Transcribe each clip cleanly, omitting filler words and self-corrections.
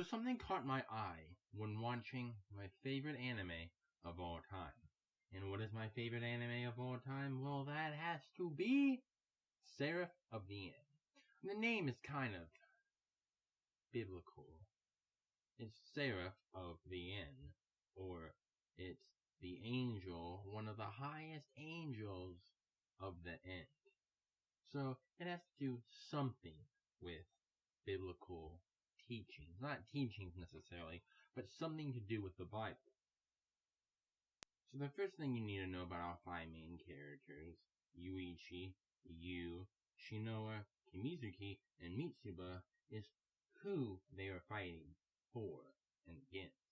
So something caught my eye when watching my favorite anime of all time. And what is my favorite anime of all time? Well, that has to be Seraph of the End. The name is kind of biblical. It's Seraph of the End, or it's the angel, one of the highest angels of the end. So it has to do something with biblical teachings. Not teachings necessarily, but something to do with the Bible. So the first thing you need to know about our 5 main characters, Yuichi, Yu, Shinoa, Kimizuki, and Mitsuba, is who they are fighting for and against.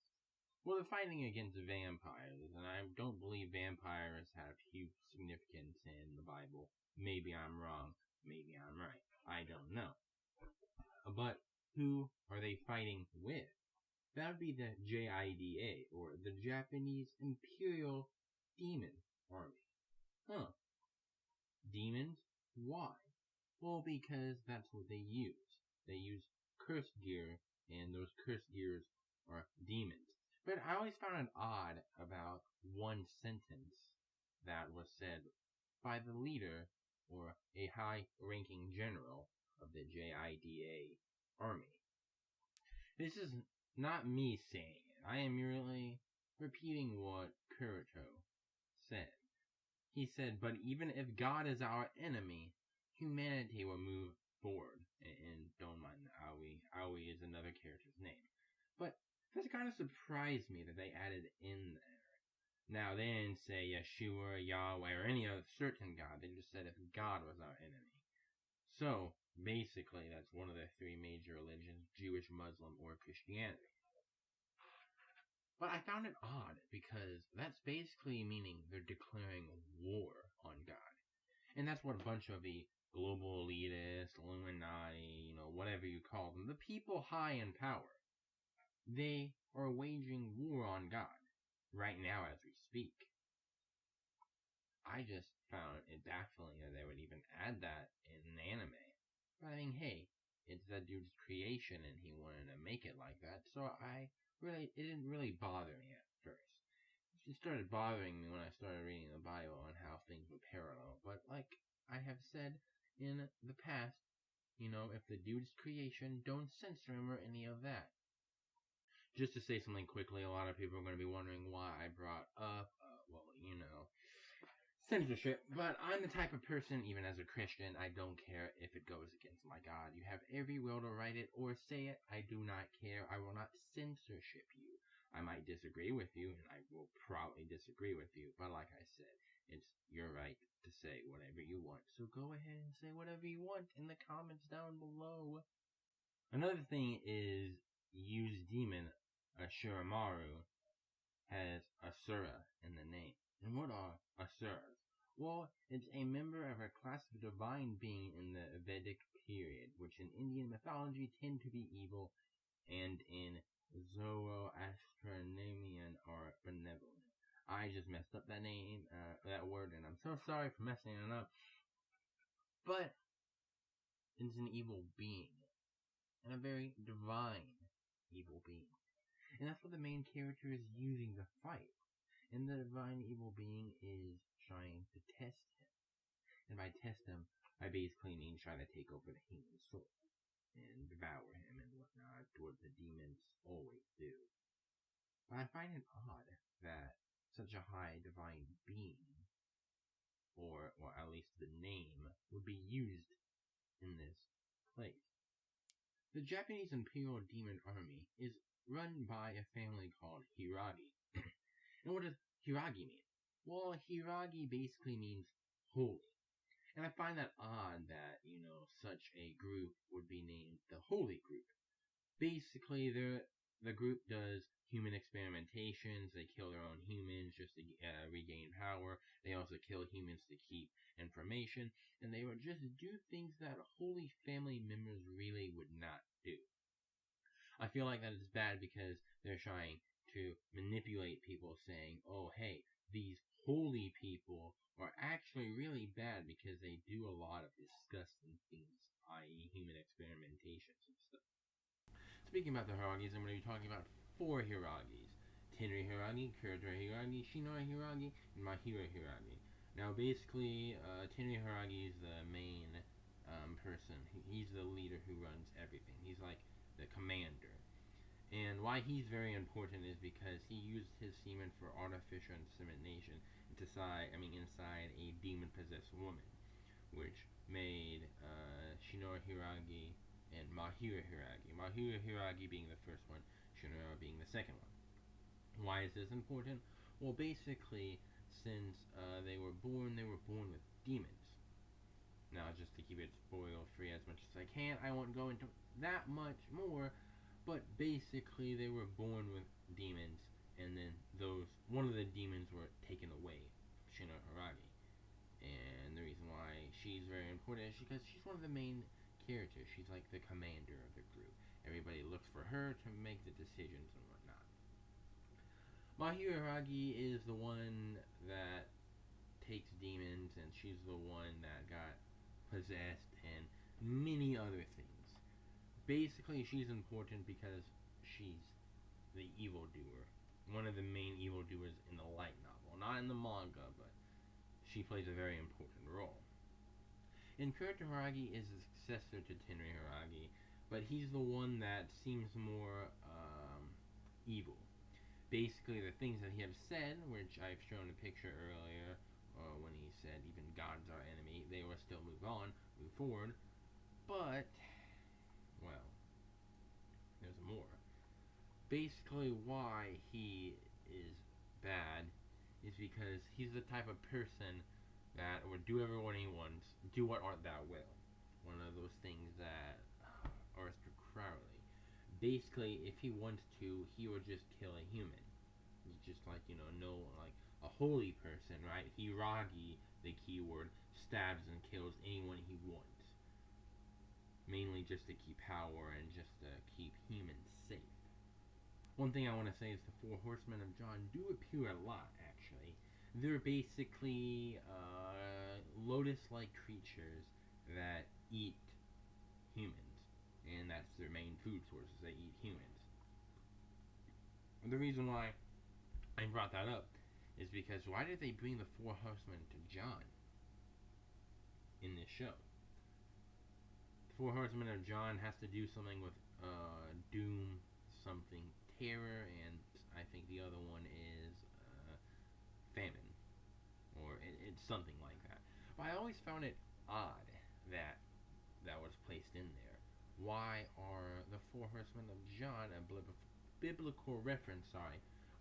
Well, they're fighting against vampires, and I don't believe vampires have huge significance in the Bible. Maybe I'm wrong, maybe I'm right, I don't know. But who are they fighting with? That would be the JIDA, or the Japanese Imperial Demon Army. Demons? Why? Well, because that's what they use. They use cursed gear, and those cursed gears are demons. But I always found it odd about one sentence that was said by the leader, or a high-ranking general of the JIDA army. This is not me saying it. I am merely repeating what Kuroto said. He said, but even if God is our enemy, humanity will move forward. And don't mind the Aoi. Aoi is another character's name. But this kind of surprised me that they added in there. Now, they didn't say Yeshua, Yahweh, or any other certain God. They just said if God was our enemy. So, basically, that's one of the 3 major religions, Jewish, Muslim, or Christianity. But I found it odd, because that's basically meaning they're declaring war on God. And that's what a bunch of the global elitists, Illuminati, whatever you call them, the people high in power, they are waging war on God, right now as we speak. I just found it baffling that they would even add that in an anime. But I mean, hey, it's that dude's creation and he wanted to make it like that, so it didn't really bother me at first. It started bothering me when I started reading the Bible and how things were parallel. But like I have said in the past, if the dude's creation, don't censor him or any of that. Just to say something quickly, a lot of people are going to be wondering why I brought up, censorship, but I'm the type of person, even as a Christian, I don't care if it goes against my God. You have every will to write it or say it. I do not care. I will not censorship you. I might disagree with you, and I will probably disagree with you, but like I said, it's your right to say whatever you want. So go ahead and say whatever you want in the comments down below. Another thing is, Yu's demon, Shiramaru, has Asura in the name. And what are Asuras? Well, it's a member of a class of divine being in the Vedic period, which in Indian mythology tend to be evil, and in Zoroastrian are benevolent. I just messed up that name, that word, and I'm so sorry for messing it up. But it's an evil being, and a very divine evil being. And that's what the main character is using to fight. And the divine evil being is trying to test him. And by test him, I basically mean try to take over the human soul and devour him and whatnot, what the demons always do. But I find it odd that such a high divine being, or at least the name, would be used in this place. The Japanese Imperial Demon Army is run by a family called Hiragi. And what does Hiragi mean? Well, Hiragi basically means holy. And I find that odd that, such a group would be named the Holy Group. Basically, the group does human experimentations. They kill their own humans just to regain power. They also kill humans to keep information. And they would just do things that holy family members really would not do. I feel like that is bad because they're trying to manipulate people, saying, oh, hey, these holy people are actually really bad because they do a lot of disgusting things, i.e. human experimentations and stuff. speaking about the Hiragis, I'm going to be talking about 4 Hiragis. Tenri Hiragi, Kurota Hiragi, Shinora Hiragi, and Mahira Hiragi. Now, basically, Tenri Hiragi is the main person. He's the leader who runs everything. He's like the commander. And why he's very important is because he used his semen for artificial insemination inside a demon-possessed woman, which made Shinora Hiragi and Mahira Hiragi. Mahira Hiragi being the first one, Shinora being the second one. Why is this important? Well, basically, since they were born with demons. Now, just to keep it spoiler-free as much as I can, I won't go into that much more, but basically they were born with demons, and then one of the demons were taken away, Shinora Hiragi. And the reason why she's very important is because she's one of the main characters. She's like the commander of the group. Everybody looks for her to make the decisions and whatnot. Mahira Hiragi is the one that takes demons, and she's the one that got possessed and many other things. Basically, she's important because she's the evildoer. One of the main evildoers in the light novel. Not in the manga, but she plays a very important role. And Kurota Hiragi is the successor to Tenri Hiragi, but he's the one that seems more evil. Basically, the things that he has said, which I've shown a picture earlier, when he said even gods are enemy, they will still move forward, but, well, there's more. Basically, why he is bad is because he's the type of person that would do everyone he wants, do what art thou will. One of those things that Arthur Crowley. Basically, if he wants to, he would just kill a human. He's just like, like a holy person, right? Hiragi, the keyword, stabs and kills anyone he wants. Mainly just to keep power and just to keep humans safe. One thing I want to say is the 4 Horsemen of John do appear a lot, actually. They're basically lotus-like creatures that eat humans. And that's their main food sources. They eat humans. The reason why I brought that up is because why did they bring the 4 Horsemen to John in this show? The 4 Horsemen of John has to do something with doom, something terror, and I think the other one is famine, or it's something like that. But I always found it odd that was placed in there. Why are the 4 Horsemen of John a biblical reference,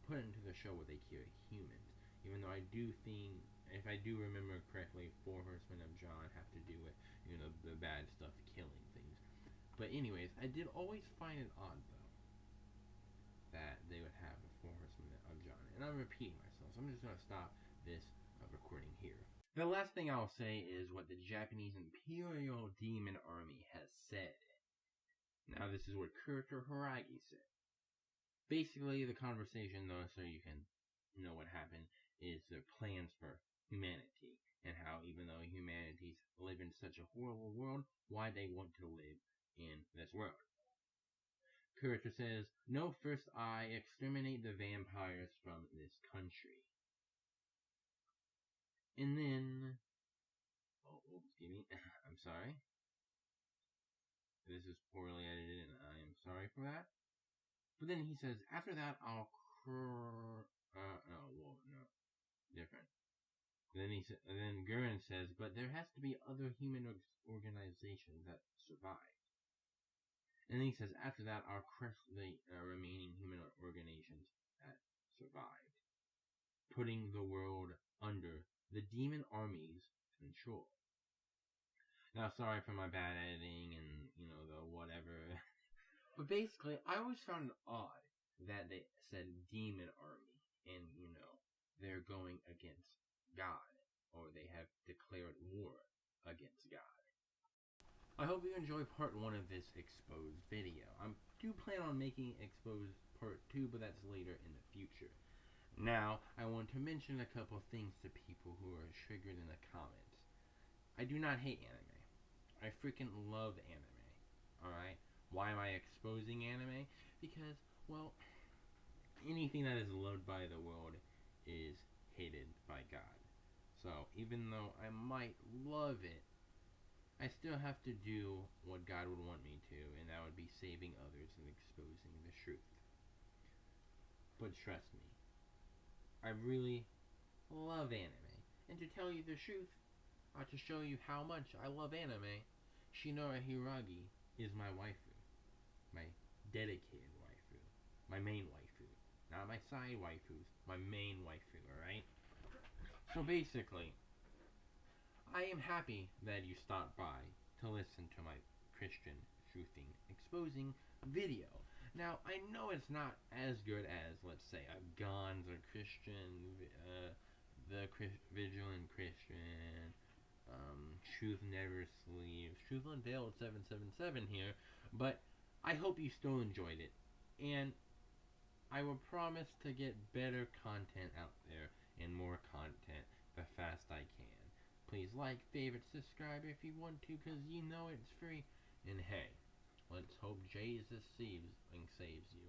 put into the show where they kill humans? Even though I do think, if I do remember correctly, 4 Horsemen of John have to do with, the bad stuff, killing things. But anyways, I did always find it odd, though, that they would have the 4 Horsemen of John. And I'm repeating myself, so I'm just going to stop this recording here. The last thing I'll say is what the Japanese Imperial Demon Army has said. Now, this is what Kurota Hiragi said. Basically, the conversation, though, so you can know what happened, is their plans for humanity, and how even though humanities live in such a horrible world, why they want to live in this world. Kurota says, "No, first I exterminate the vampires from this country." And then, excuse me, I'm sorry. This is poorly edited, and I am sorry for that. But then he says, after that, I'll different. Then Gurren says, but there has to be other human organizations that survive. And then he says, after that, I'll crush the remaining human organizations that survived, putting the world under the demon army's control. Now, sorry for my bad editing and, the whatever. But basically, I always found it odd that they said demon army and, they're going against God, or they have declared war against God. I hope you enjoyed part 1 of this exposed video. I do plan on making exposed part 2, but that's later in the future. Now, I want to mention a couple things to people who are triggered in the comments. I do not hate anime. I freaking love anime. Alright? Why am I exposing anime? Because, well, anything that is loved by the world is hated by God. So even though I might love it, I still have to do what God would want me to, and that would be saving others and exposing the truth. But trust me, I really love anime. And to tell you the truth, to show you how much I love anime, Shinora Hiragi is my waifu. My dedicated waifu. My main waifu. Not my side waifus, my main waifu, alright? So basically, I am happy that you stopped by to listen to my Christian truthing exposing video. Now, I know it's not as good as, let's say, a Gons or Christian, Vigilant Christian, Truth Never Sleeps, Truth Unveiled 777 here, but I hope you still enjoyed it. And I will promise to get better content out there and more content the fast I can. Please like, favorite, subscribe if you want to, because you know it's free. And hey, let's hope Jesus saves you.